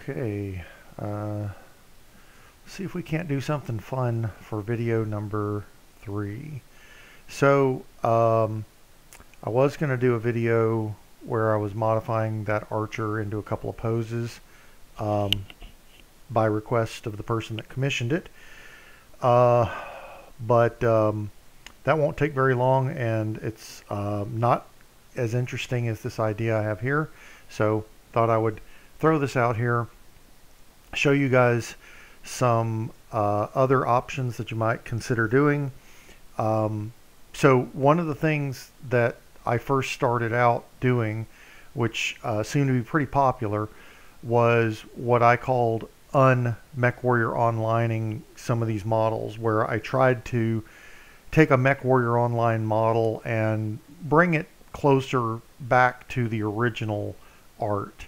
Okay, see if we can't do something fun for video number 3. So, I was going to do a video where I was modifying that archer into a couple of poses by request of the person that commissioned it. But that won't take very long, and it's not as interesting as this idea I have here. So, thought I would throw this out here, show you guys some other options that you might consider doing. So one of the things that I first started out doing, which seemed to be pretty popular, was what I called un-MechWarrior onlining some of these models, where I tried to take a MechWarrior Online model and bring it closer back to the original art.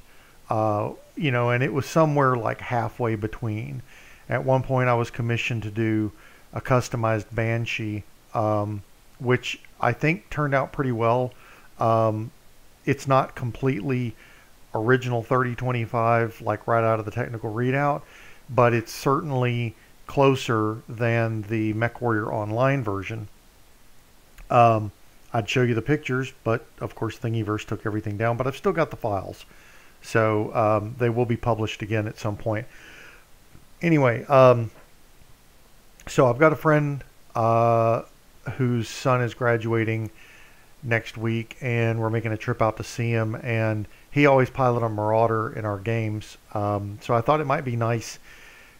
You know, and it was somewhere like halfway between. At one point I was commissioned to do a customized Banshee, which I think turned out pretty well. It's not completely original 3025 like right out of the technical readout, but it's certainly closer than the MechWarrior Online version. I'd show you the pictures, but of course Thingiverse took everything down, but I've still got the files. So they will be published again at some point. Anyway, so I've got a friend whose son is graduating next week, and we're making a trip out to see him, and he always piloted a Marauder in our games. So I thought it might be nice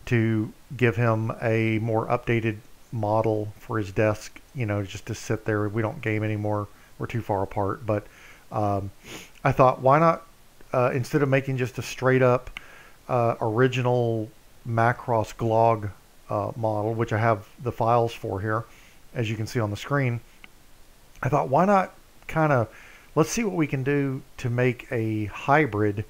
to give him a more updated model for his desk, you know, just to sit there. We don't game anymore. We're too far apart. But I thought, why not, instead of making just a straight up original Macross Glog model, which I have the files for here, as you can see on the screen, I thought, why not let's see what we can do to make a hybrid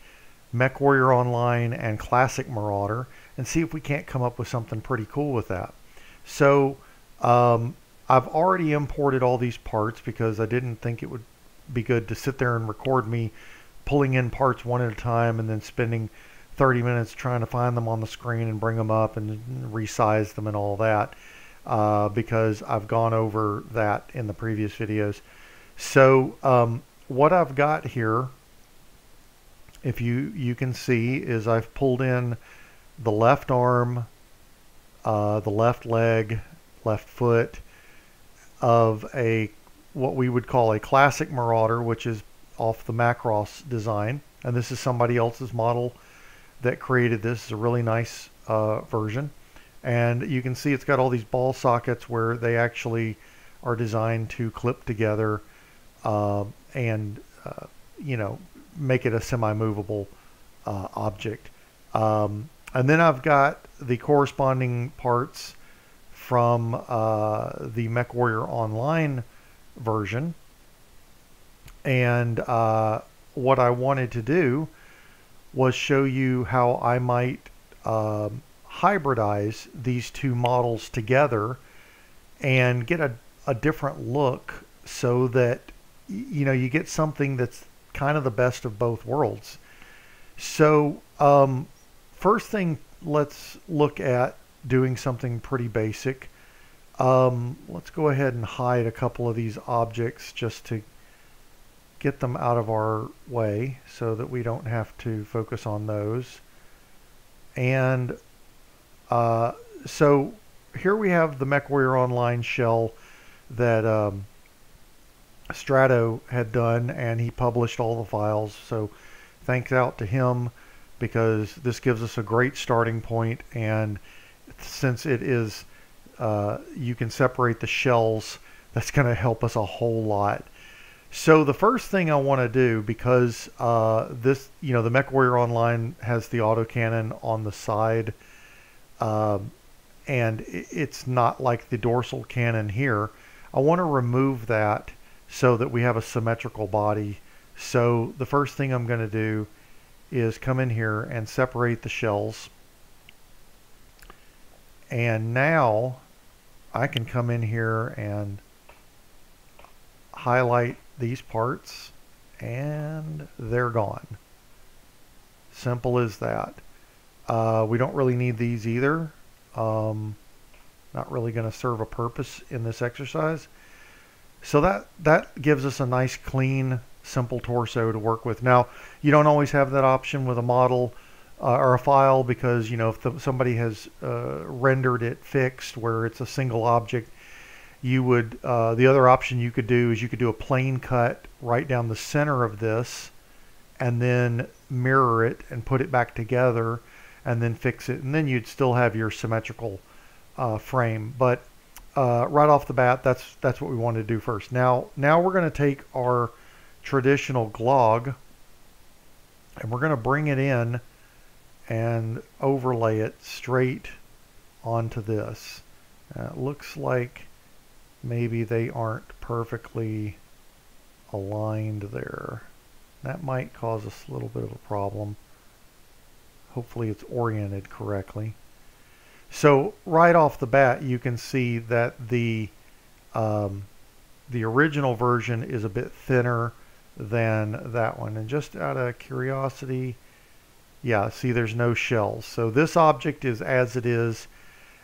MechWarrior Online and Classic Marauder, and see if we can't come up with something pretty cool with that. So I've already imported all these parts because I didn't think it would be good to sit there and record me pulling in parts one at a time and then spending 30 minutes trying to find them on the screen and bring them up and resize them and all that, because I've gone over that in the previous videos. So what I've got here, if you can see, is I've pulled in the left arm, the left leg, left foot of what we would call a Classic Marauder, which is off the Macross design, and this is somebody else's model that created this. It's a really nice version, and you can see it's got all these ball sockets where they actually are designed to clip together and you know, make it a semi-movable object. And then I've got the corresponding parts from the MechWarrior Online version, and what I wanted to do was show you how I might hybridize these two models together and get a different look, so that you know, you get something that's kind of the best of both worlds. So first thing, let's look at doing something pretty basic. Let's go ahead and hide a couple of these objects just to get them out of our way so that we don't have to focus on those. And so here we have the MechWarrior Online shell that Strato had done, and he published all the files. So thanks out to him, because this gives us a great starting point, and since it is you can separate the shells, that's going to help us a whole lot. So the first thing I want to do, because this, you know, the MechWarrior Online has the autocannon on the side, and it's not like the dorsal cannon here. I want to remove that so that we have a symmetrical body. So the first thing I'm going to do is come in here and separate the shells. And now I can come in here and highlight these parts, and they're gone. Simple as that. We don't really need these either. Not really going to serve a purpose in this exercise. So that gives us a nice, clean, simple torso to work with. Now, you don't always have that option with a model or a file, because, you know, if somebody has rendered it fixed where it's a single object, you would, the other option you could do is you could do a plane cut right down the center of this and then mirror it and put it back together and then fix it, and then you'd still have your symmetrical frame. But right off the bat, that's what we want to do first. Now we're going to take our traditional glog and we're going to bring it in and overlay it straight onto this. It looks like maybe they aren't perfectly aligned there. That might cause us a little bit of a problem. Hopefully it's oriented correctly. So right off the bat, you can see that the original version is a bit thinner than that one. And just out of curiosity, yeah, see, there's no shells. So this object is as it is,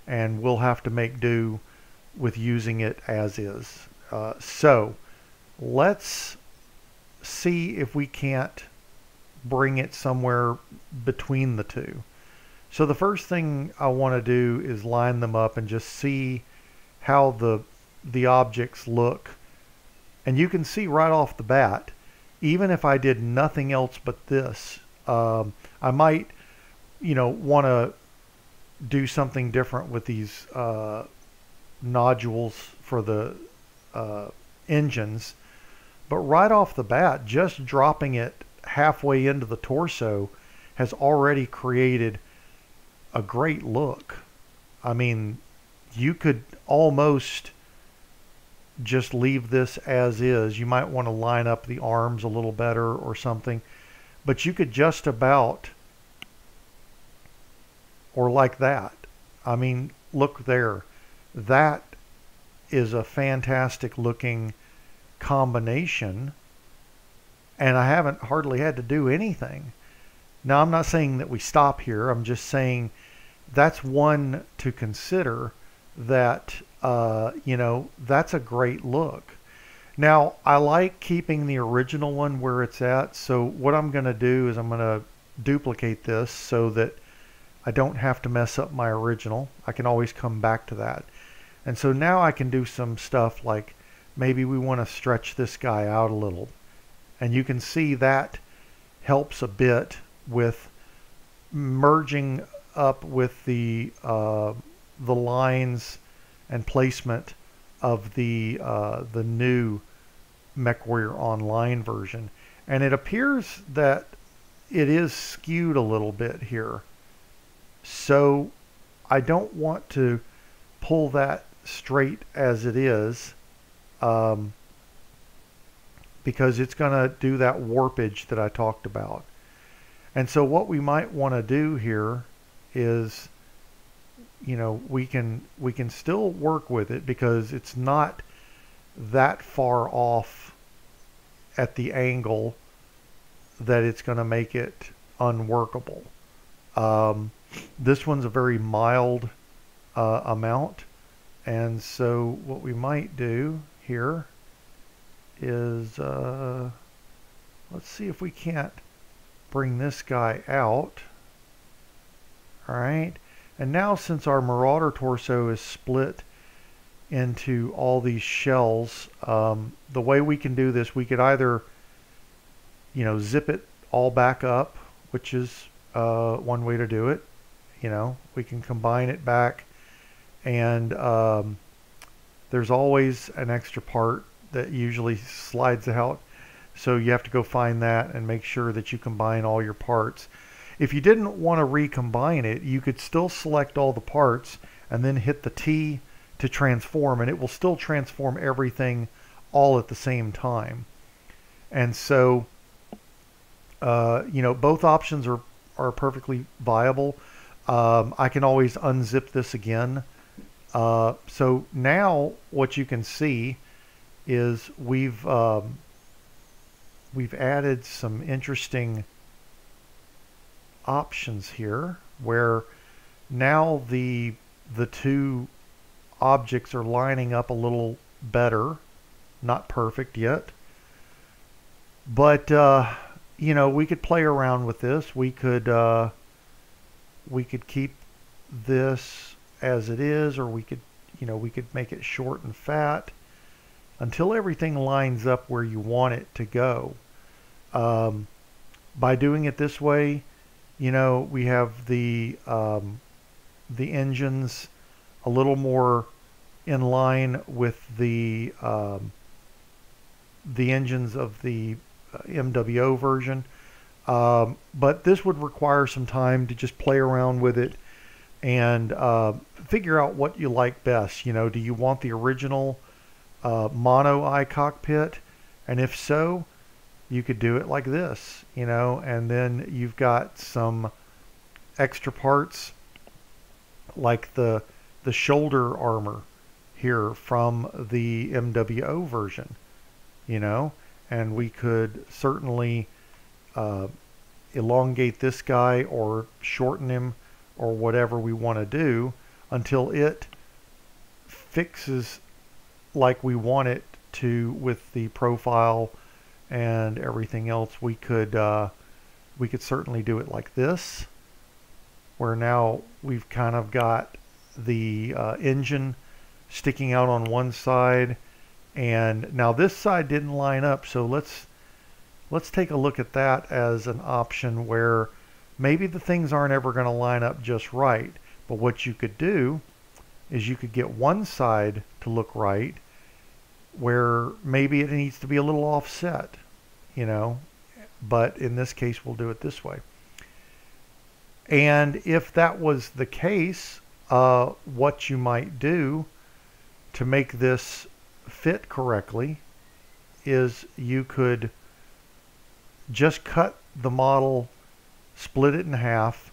and we'll have to make do with using it as is. So let's see if we can't bring it somewhere between the two. So the first thing I want to do is line them up and just see how the objects look. And you can see right off the bat, even if I did nothing else but this, I might, you know, want to do something different with these nodules for the engines. But right off the bat, just dropping it halfway into the torso has already created a great look. I mean, you could almost just leave this as is. You might want to line up the arms a little better or something, but you could just about, or like that. I mean, look there. That is a fantastic looking combination, and I haven't hardly had to do anything. Now, I'm not saying that we stop here. I'm just saying that's one to consider, that, you know, that's a great look. Now, I like keeping the original one where it's at. So what I'm going to do is I'm going to duplicate this so that I don't have to mess up my original. I can always come back to that. And so now I can do some stuff like maybe we want to stretch this guy out a little. And you can see that helps a bit with merging up with the lines and placement of the new MechWarrior Online version. And it appears that it is skewed a little bit here. So I don't want to pull that straight as it is, because it's going to do that warpage that I talked about. And so what we might want to do here is, you know, we can still work with it because it's not that far off at the angle that it's going to make it unworkable. This one's a very mild amount, and so what we might do here is let's see if we can't bring this guy out. All right, and now since our Marauder torso is split into all these shells, the way we can do this, we could either, you know, zip it all back up, which is one way to do it. You know, we can combine it back, and there's always an extra part that usually slides out, so you have to go find that and make sure that you combine all your parts. If you didn't want to recombine it, you could still select all the parts and then hit the T to transform, and it will still transform everything all at the same time. And so you know, both options are perfectly viable. I can always unzip this again. So now what you can see is we've added some interesting options here. where now the two objects are lining up a little better. Not perfect yet, but you know, we could play around with this. We could keep this as it is, or we could, you know, we could make it short and fat until everything lines up where you want it to go. By doing it this way, you know, we have the engines a little more in line with the engines of the MWO version. But this would require some time to just play around with it and figure out what you like best. You know, do you want the original mono eye cockpit? And if so, you could do it like this, you know, and then you've got some extra parts like the shoulder armor here from the MWO version, you know, and we could certainly elongate this guy or shorten him or whatever we want to do until it fixes like we want it to with the profile and everything else. We could certainly do it like this, where now we've kind of got the engine sticking out on one side, and now this side didn't line up, so let's take a look at that as an option where maybe the things aren't ever going to line up just right. But what you could do is you could get one side to look right where maybe it needs to be a little offset, you know, but in this case we'll do it this way. And if that was the case, what you might do to make this fit correctly is you could just cut the model, split it in half,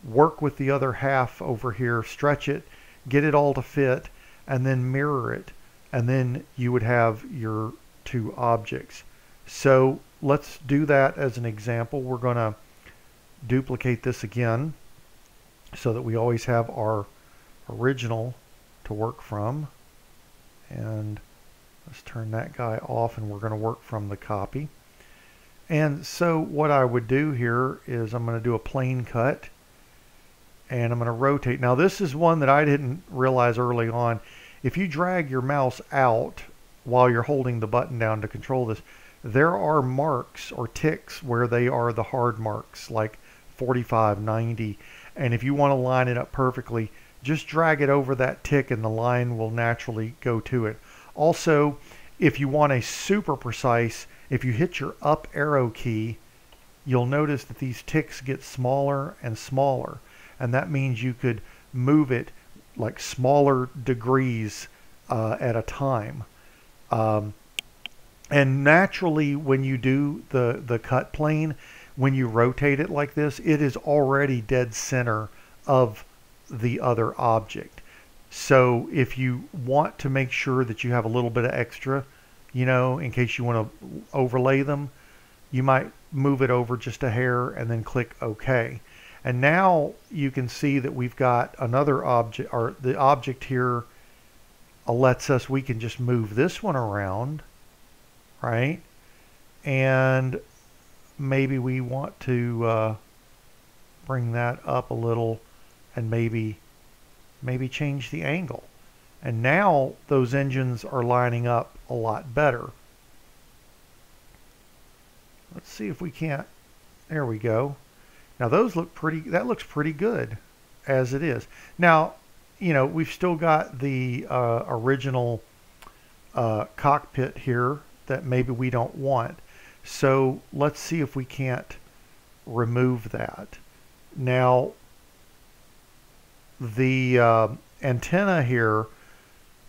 work with the other half over here, stretch it, get it all to fit, and then mirror it. And then you would have your two objects. So let's do that as an example. We're going to duplicate this again so that we always have our original to work from. And let's turn that guy off, and we're going to work from the copy. And so what I would do here is I'm going to do a plane cut, and I'm going to rotate. Now this is one that I didn't realize early on. If you drag your mouse out while you're holding the button down to control this, there are marks or ticks where they are the hard marks, like 45, 90. And if you want to line it up perfectly, just drag it over that tick and the line will naturally go to it. Also, if you want a super precise, if you hit your up arrow key, you'll notice that these ticks get smaller and smaller. And that means you could move it like smaller degrees at a time. And naturally, when you do the cut plane, when you rotate it like this, it is already dead center of the other object. So if you want to make sure that you have a little bit of extra, you know, in case you want to overlay them, you might move it over just a hair and then click OK. And now you can see that we've got another object, or the object here lets us, we can just move this one around, right? And maybe we want to bring that up a little and maybe change the angle. And now those engines are lining up a lot better. Let's see if we can't, there we go. Now those look pretty, that looks pretty good as it is. Now, you know, we've still got the original cockpit here that maybe we don't want. So let's see if we can't remove that. Now, the antenna here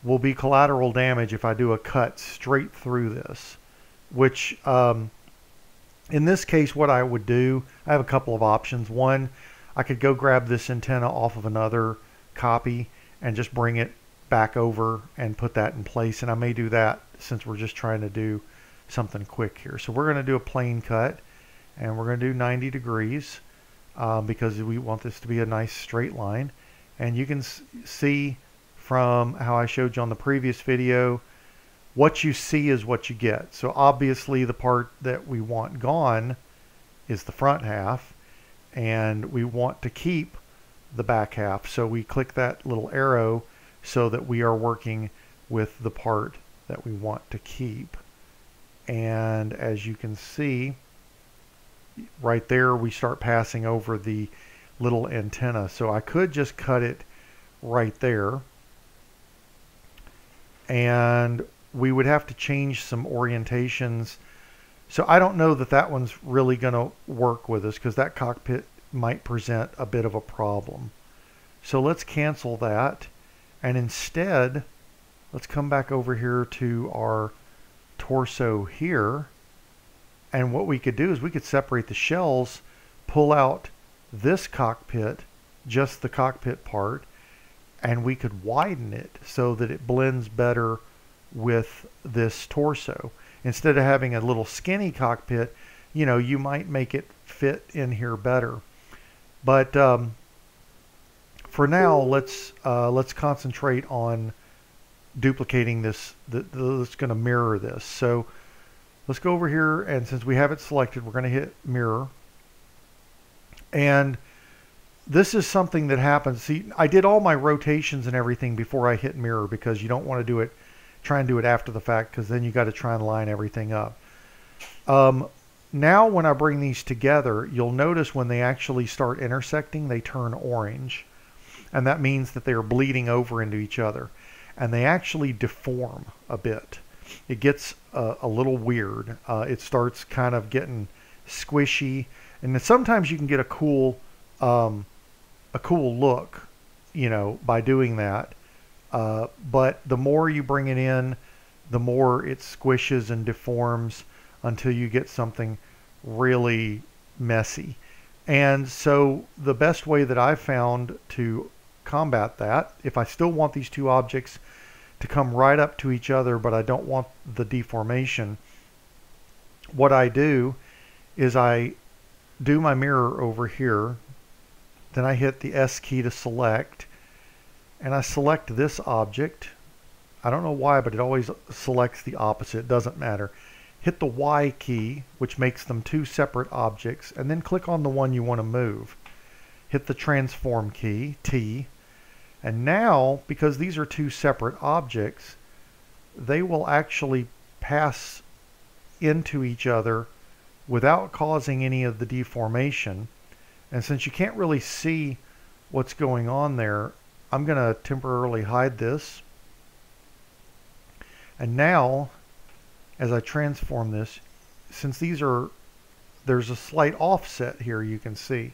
will be collateral damage if I do a cut straight through this, which in this case, what I would do, I have a couple of options. One, I could go grab this antenna off of another copy and just bring it back over and put that in place. And I may do that since we're just trying to do something quick here. So we're going to do a plane cut, and we're going to do 90 degrees. because we want this to be a nice straight line. And you can see from how I showed you on the previous video, what you see is what you get. So obviously the part that we want gone is the front half, and we want to keep the back half. So we click that little arrow so that we are working with the part that we want to keep. And as you can see right there, we start passing over the little antenna. So I could just cut it right there, and we would have to change some orientations. So I don't know that that one's really going to work with us, because that cockpit might present a bit of a problem. So let's cancel that, and instead let's come back over here to our torso here, and what we could do is we could separate the shells, pull out this cockpit, just the cockpit part, and we could widen it so that it blends better with this torso. Instead of having a little skinny cockpit, you know, you might make it fit in here better. But for now, let's concentrate on duplicating this. That's going to mirror this. So let's go over here, and since we have it selected, we're going to hit mirror. And this is something that happens. See, I did all my rotations and everything before I hit mirror, because you don't want to do it, try and do it after the fact, because then you got to try and line everything up. Now when I bring these together, you'll notice when they actually start intersecting, they turn orange. And that means that they are bleeding over into each other. And they actually deform a bit. It gets a little weird. It starts kind of getting squishy. And then sometimes you can get a cool look, you know, by doing that. But the more you bring it in, the more it squishes and deforms until you get something really messy. And so the best way that I've found to combat that, if I still want these two objects to come right up to each other, but I don't want the deformation, what I do is I do my mirror over here, then I hit the S key to select, and I select this object. I don't know why, but it always selects the opposite. It doesn't matter. Hit the Y key, which makes them two separate objects, and then click on the one you want to move. Hit the transform key, T, and now, because these are two separate objects, they will actually pass into each other without causing any of the deformation. And since you can't really see what's going on there, I'm going to temporarily hide this. And now, as I transform this, since there's a slight offset here, you can see.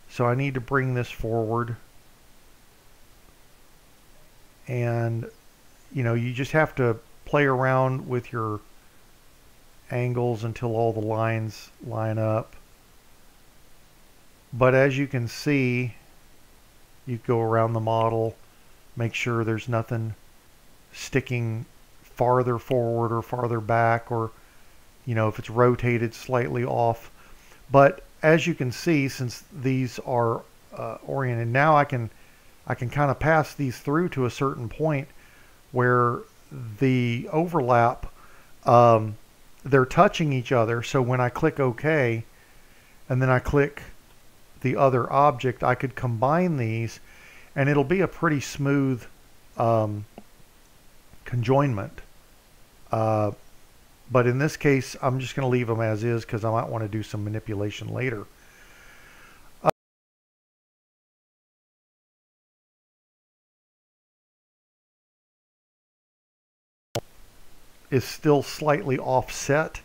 So I need to bring this forward. And, you know, you just have to play around with your angles until all the lines line up. But as you can see, you go around the model, make sure there's nothing sticking farther forward or farther back, or, you know, if it's rotated slightly off. But as you can see, since these are oriented, now I can kind of pass these through to a certain point where the overlap, they're touching each other. So when I click OK, and then I click the other object, I could combine these, and it'll be a pretty smooth conjoinment. But in this case, I'm just going to leave them as is, because I might want to do some manipulation later. Is still slightly offset,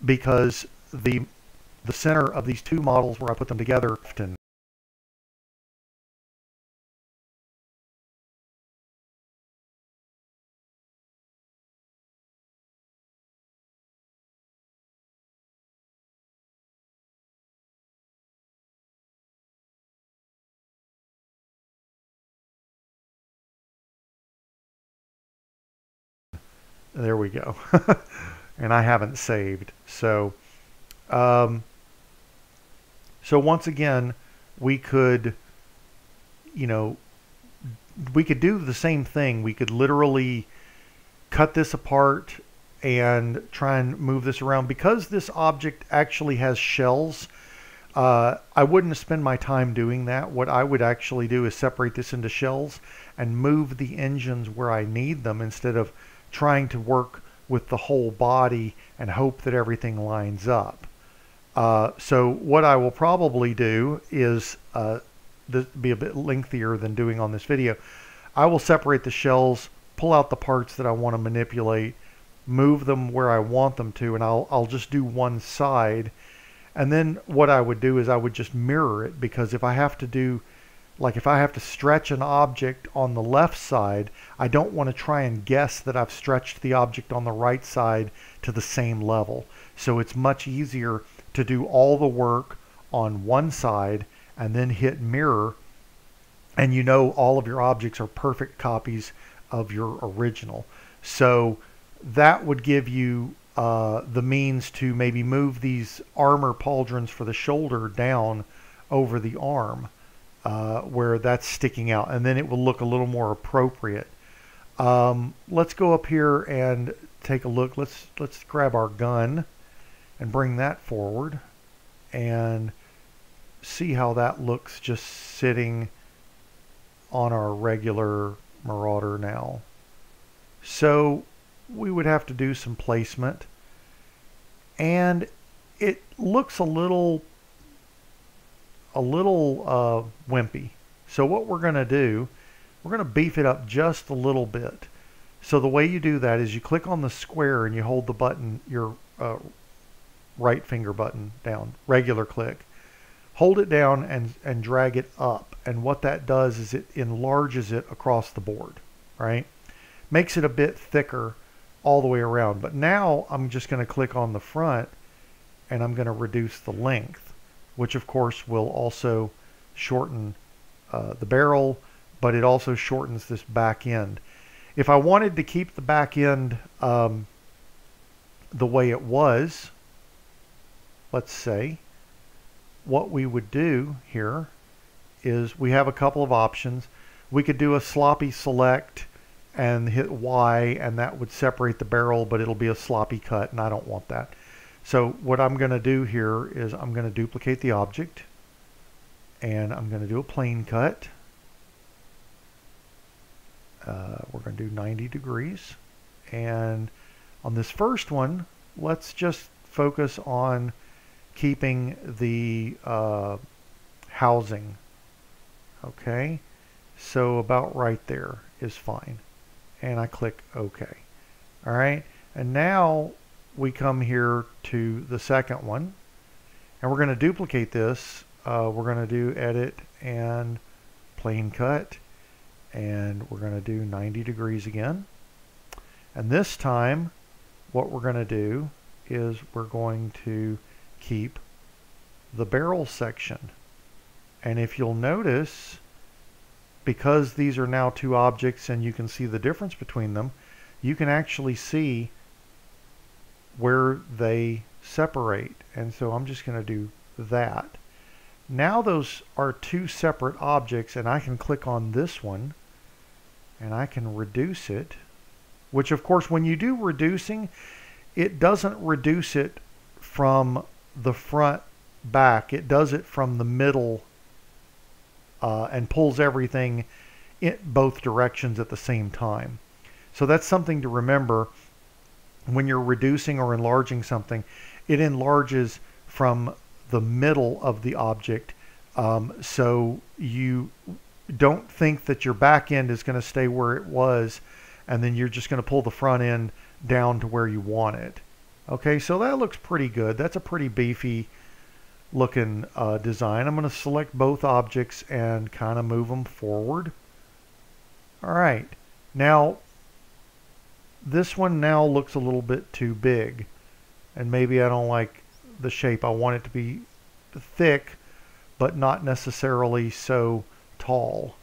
because the center of these two models where I put them together often. There we go. And I haven't saved. So So once again, we could, you know, we could do the same thing. We could literally cut this apart and try and move this around. Because this object actually has shells, I wouldn't spend my time doing that. What I would actually do is separate this into shells and move the engines where I need them, instead of trying to work with the whole body and hope that everything lines up. So what I will probably do is, this be a bit lengthier than doing on this video. I will separate the shells, pull out the parts that I want to manipulate, move them where I want them to, and I'll just do one side. And then what I would do is I would just mirror it, because if I have to do, like if I have to stretch an object on the left side, I don't want to try and guess that I've stretched the object on the right side to the same level. So it's much easier to do all the work on one side and then hit mirror, and you know all of your objects are perfect copies of your original. So that would give you the means to maybe move these armor pauldrons for the shoulder down over the arm, where that's sticking out, and then it will look a little more appropriate. Let's go up here and take a look. Let's grab our gun and bring that forward and see how that looks just sitting on our regular Marauder now. So we would have to do some placement, and it looks a little wimpy. So what we're going to do, we're going to beef it up just a little bit. So the way you do that is you click on the square and you hold the button, your right finger button down, regular click. Hold it down and drag it up. And what that does is it enlarges it across the board, right? Makes it a bit thicker all the way around. But now I'm just going to click on the front and I'm going to reduce the length, which of course will also shorten the barrel, but it also shortens this back end. If I wanted to keep the back end the way it was, let's say, what we would do here is we have a couple of options. We could do a sloppy select and hit Y, and that would separate the barrel, but it'll be a sloppy cut, and I don't want that. So what I'm going to do here is I'm going to duplicate the object, and I'm going to do a plane cut. We're going to do 90 degrees. And on this first one, let's just focus on keeping the housing. Okay, so about right there is fine. And I click OK. All right, and now we come here to the second one, and we're going to duplicate this. We're going to do edit and plane cut, and we're going to do 90 degrees again. And this time what we're going to do is we're going to keep the barrel section. And if you'll notice, because these are now two objects and you can see the difference between them, you can actually see where they separate. And so I'm just going to do that. Now those are two separate objects, and I can click on this one and I can reduce it, which of course when you do reducing, it doesn't reduce it from the front back. It does it from the middle and pulls everything in both directions at the same time. So that's something to remember when you're reducing or enlarging something. It enlarges from the middle of the object, so you don't think that your back end is going to stay where it was and then you're just going to pull the front end down to where you want it. Okay, so that looks pretty good. That's a pretty beefy looking design. I'm going to select both objects and kind of move them forward. All right, now this one now looks a little bit too big, and maybe I don't like the shape. I want it to be thick but not necessarily so tall.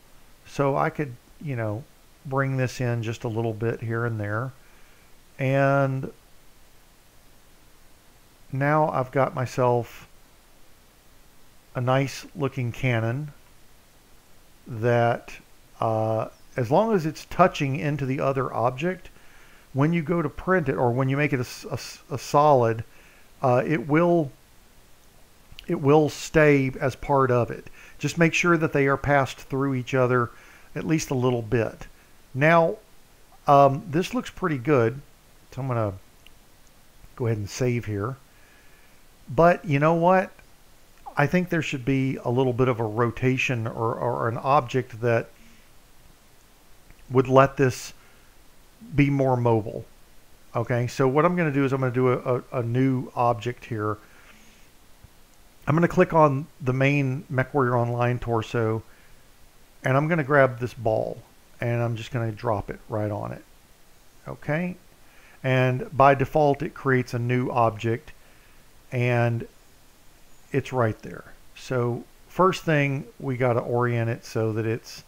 So I could, you know, bring this in just a little bit here and there, and now I've got myself a nice looking cannon that as long as it's touching into the other object, when you go to print it or when you make it a solid, it will stay as part of it. Just make sure that they are passed through each other at least a little bit. Now, this looks pretty good, so I'm going to go ahead and save here. But you know what? I think there should be a little bit of a rotation or an object that would let this be more mobile. Okay, so what I'm going to do is I'm going to do a new object here. I'm going to click on the main MechWarrior Online torso, and I'm going to grab this ball, and I'm just going to drop it right on it. Okay, and by default it creates a new object, and it's right there. So first thing, we got to orient it so that it's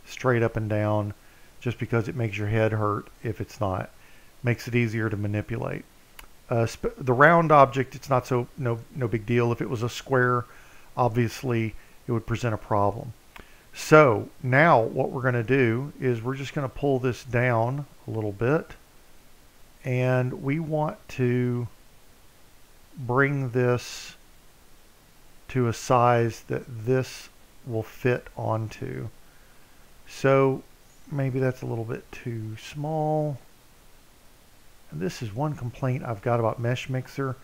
straight up and down, just because it makes your head hurt if it's not. Makes it easier to manipulate. The round object, it's not so no big deal. If it was a square, obviously it would present a problem. So now what we're going to do is we're just going to pull this down a little bit, and we want to bring this to a size that this will fit onto. So maybe that's a little bit too small. And this is one complaint I've got about MeshMixer.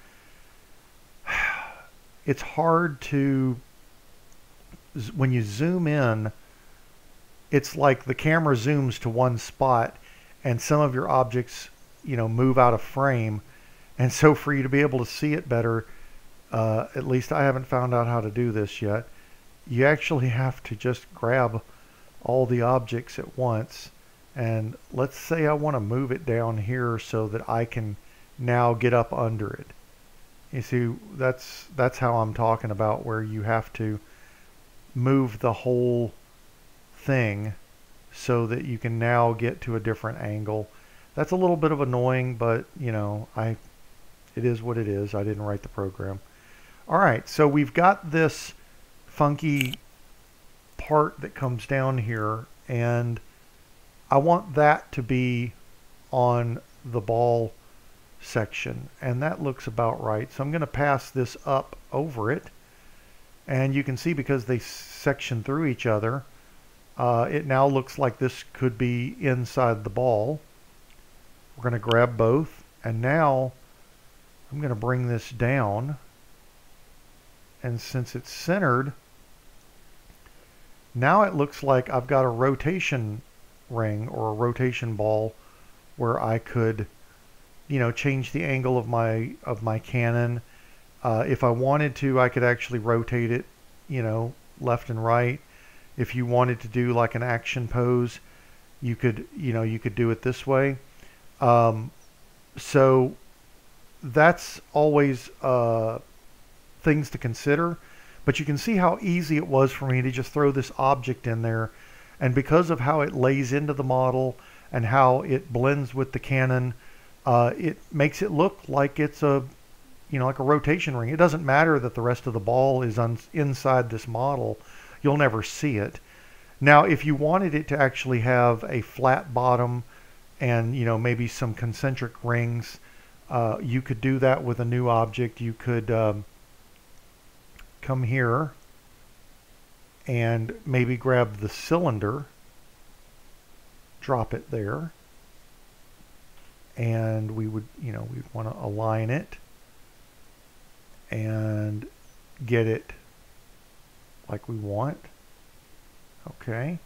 It's hard to, when you zoom in, it's like the camera zooms to one spot and some of your objects, you know, move out of frame. And so for you to be able to see it better, at least I haven't found out how to do this yet, you actually have to just grab all the objects at once. And let's say I want to move it down here so that I can now get up under it. You see, that's how I'm talking about, where you have to move the whole thing so that you can now get to a different angle. That's a little bit of annoying, but you know, it is what it is. I didn't write the program. All right, so we've got this funky part that comes down here, and I want that to be on the ball section, and that looks about right. So I'm going to pass this up over it, and you can see because they section through each other, it now looks like this could be inside the ball. We're going to grab both, and now I'm going to bring this down, and since it's centered, now it looks like I've got a rotation ring or a rotation ball where I could, you know, change the angle of my cannon. If I wanted to, I could actually rotate it, you know, left and right. If you wanted to do like an action pose, you could, you know, you could do it this way. So that's always things to consider. But you can see how easy it was for me to just throw this object in there. And because of how it lays into the model and how it blends with the cannon, it makes it look like it's a, you know, like a rotation ring. It doesn't matter that the rest of the ball is inside this model. You'll never see it. Now, if you wanted it to actually have a flat bottom and, you know, maybe some concentric rings, you could do that with a new object. You could come here and maybe grab the cylinder, drop it there, and we would, you know, we'd want to align it and get it like we want. Okay,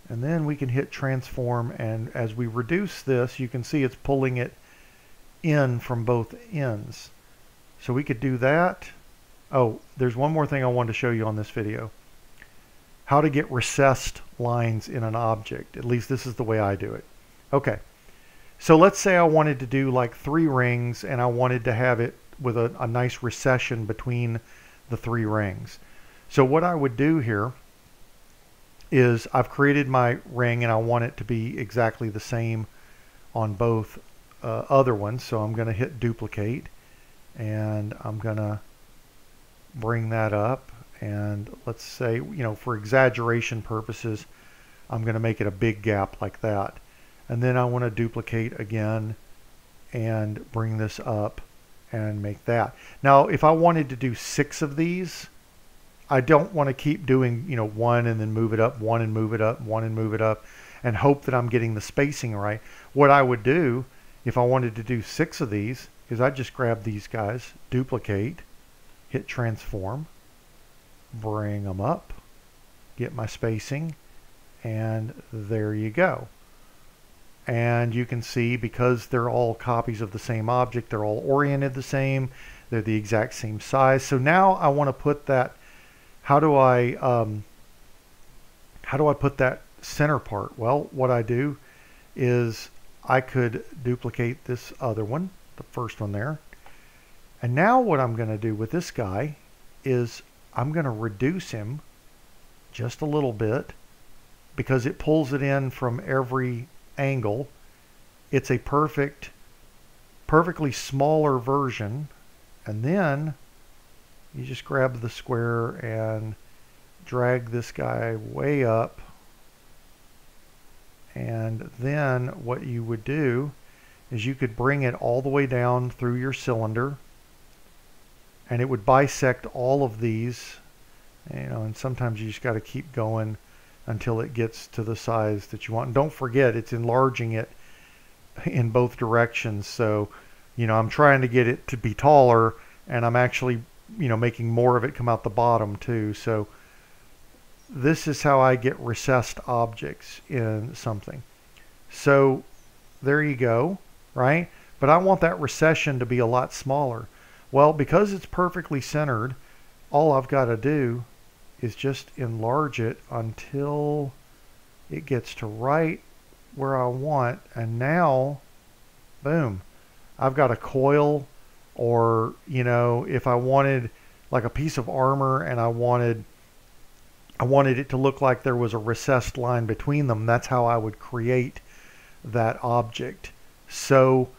and then we can hit transform, and as we reduce this, you can see it's pulling it in from both ends. So we could do that. Oh, there's one more thing I wanted to show you on this video. How to get recessed lines in an object. At least this is the way I do it. Okay, so let's say I wanted to do like 3 rings and I wanted to have it with a nice recession between the 3 rings. So what I would do here is I've created my ring and I want it to be exactly the same on both other ones. So I'm going to hit duplicate and I'm going to bring that up And let's say, for exaggeration purposes, I'm going to make it a big gap like that. And then I want to duplicate again and bring this up and make that. Now, if I wanted to do 6 of these, I don't want to keep doing, one and then move it up, one and move it up, one and move it up, and hope that I'm getting the spacing right. What I would do if I wanted to do 6 of these is I'd just grab these guys, duplicate, hit transform, bring them up, get my spacing, and there you go. And you can see, because they're all copies of the same object, they're all oriented the same, they're the exact same size. So now I want to put that, how do I put that center part? Well, what I do is I could duplicate this other one, the first one there. And now what I'm going to do with this guy is I'm going to reduce him just a little bit, because it pulls it in from every angle. It's a perfectly smaller version. And then you just grab the square and drag this guy way up. And then what you would do is you could bring it all the way down through your cylinder, and it would bisect all of these, and sometimes you just got to keep going until it gets to the size that you want. And don't forget, it's enlarging it in both directions. So, I'm trying to get it to be taller, and I'm actually, making more of it come out the bottom too. So this is how I get recessed objects in something. So there you go, right? But I want that recession to be a lot smaller. Well, because it's perfectly centered, all I've got to do is just enlarge it until it gets to right where I want. And now, boom, I've got a coil, or, if I wanted like a piece of armor and I wanted it to look like there was a recessed line between them, that's how I would create that object. So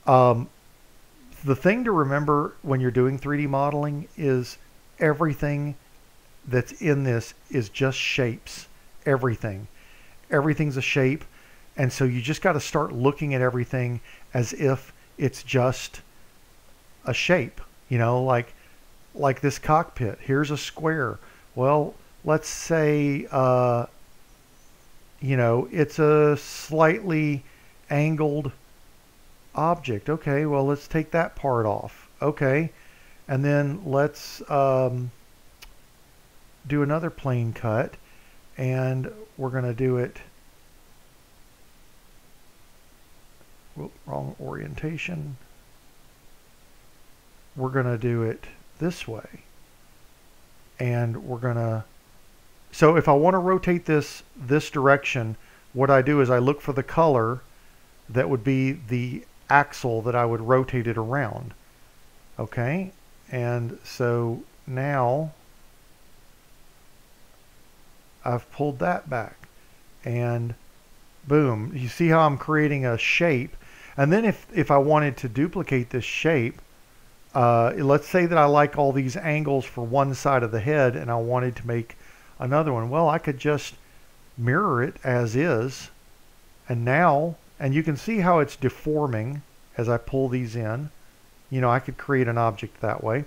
the thing to remember when you're doing 3D modeling is everything that's in this is just shapes. Everything's a shape. And so you just got to start looking at everything as if it's just a shape, like this cockpit. Here's a square. Well, let's say, it's a slightly angled object. Okay, well, let's take that part off. Okay, and then let's do another plane cut, and we're going to do it, wrong orientation. We're going to do it this way. And we're going to, so if I want to rotate this direction, what I do is I look for the color that would be the axle that I would rotate it around. Okay, and so now I've pulled that back, and boom, you see how I'm creating a shape. And then if I wanted to duplicate this shape, let's say that I like all these angles for one side of the head and I wanted to make another one. Well, I could just mirror it as is, and you can see how it's deforming as I pull these in. I could create an object that way.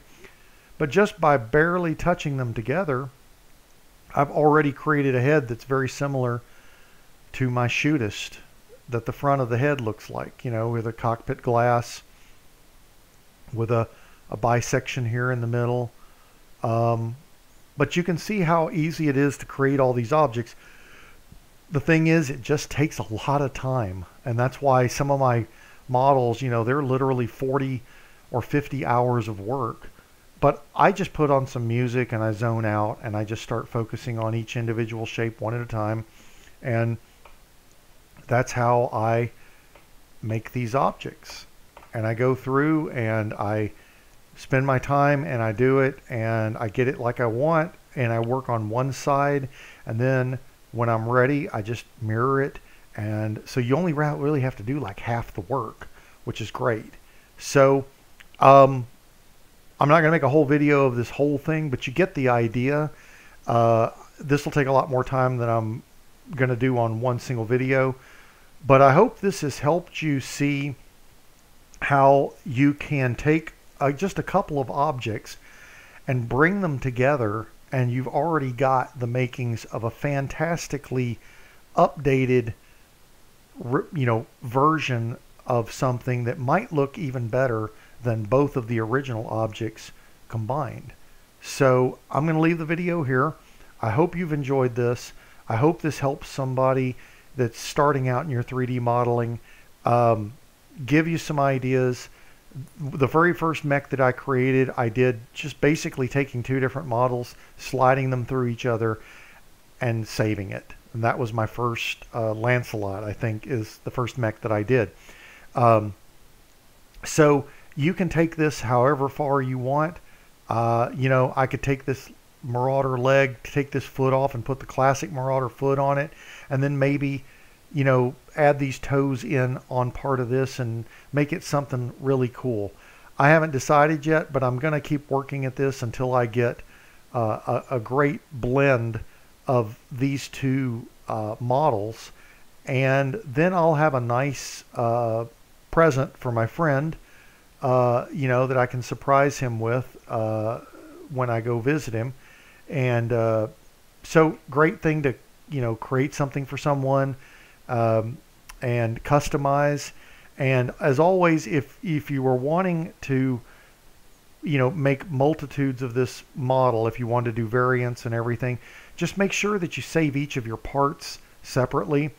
But just by barely touching them together, I've already created a head that's very similar to my shootist that the front of the head looks like, with a cockpit glass, with a bisection here in the middle. But you can see how easy it is to create all these objects. The thing is, it just takes a lot of time. And that's why some of my models, they're literally 40 or 50 hours of work. But I just put on some music and I zone out and I just start focusing on each individual shape one at a time. And that's how I make these objects. And I go through and I spend my time and I do it and I get it like I want, and I work on one side, and then when I'm ready I just mirror it. And so you only really have to do like half the work, which is great. So I'm not going to make a whole video of this whole thing, but you get the idea. This will take a lot more time than I'm going to do on one single video, but I hope this has helped you see how you can take just a couple of objects and bring them together, and you've already got the makings of a fantastically updated, version of something that might look even better than both of the original objects combined. So I'm going to leave the video here. I hope you've enjoyed this. I hope this helps somebody that's starting out in your 3D modeling, give you some ideas. The very first mech that I created, I did just basically taking two different models, sliding them through each other, and saving it. And that was my first Lancelot, I think, is the first mech that I did. So you can take this however far you want. I could take this Marauder leg, take this foot off and put the classic Marauder foot on it, and then maybe add these toes in on part of this and make it something really cool. I haven't decided yet, but I'm going to keep working at this until I get a great blend of these two models, and then I'll have a nice present for my friend, that I can surprise him with when I go visit him. And so great thing to create something for someone and customize. And as always, if you were wanting to make multitudes of this model, if you want to do variants and everything, just make sure that you save each of your parts separately,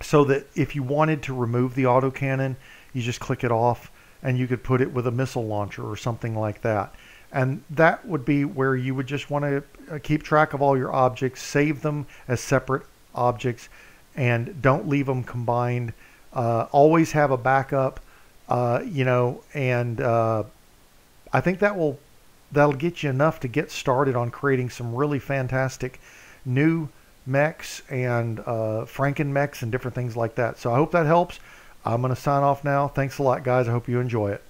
so that if you wanted to remove the autocannon, you just click it off and you could put it with a missile launcher or something like that. And that would be where you would just want to keep track of all your objects, save them as separate objects, and don't leave them combined. Always have a backup, and I think that'll get you enough to get started on creating some really fantastic new mechs and Franken mechs and different things like that. So I hope that helps. I'm going to sign off now. Thanks a lot, guys. I hope you enjoy it.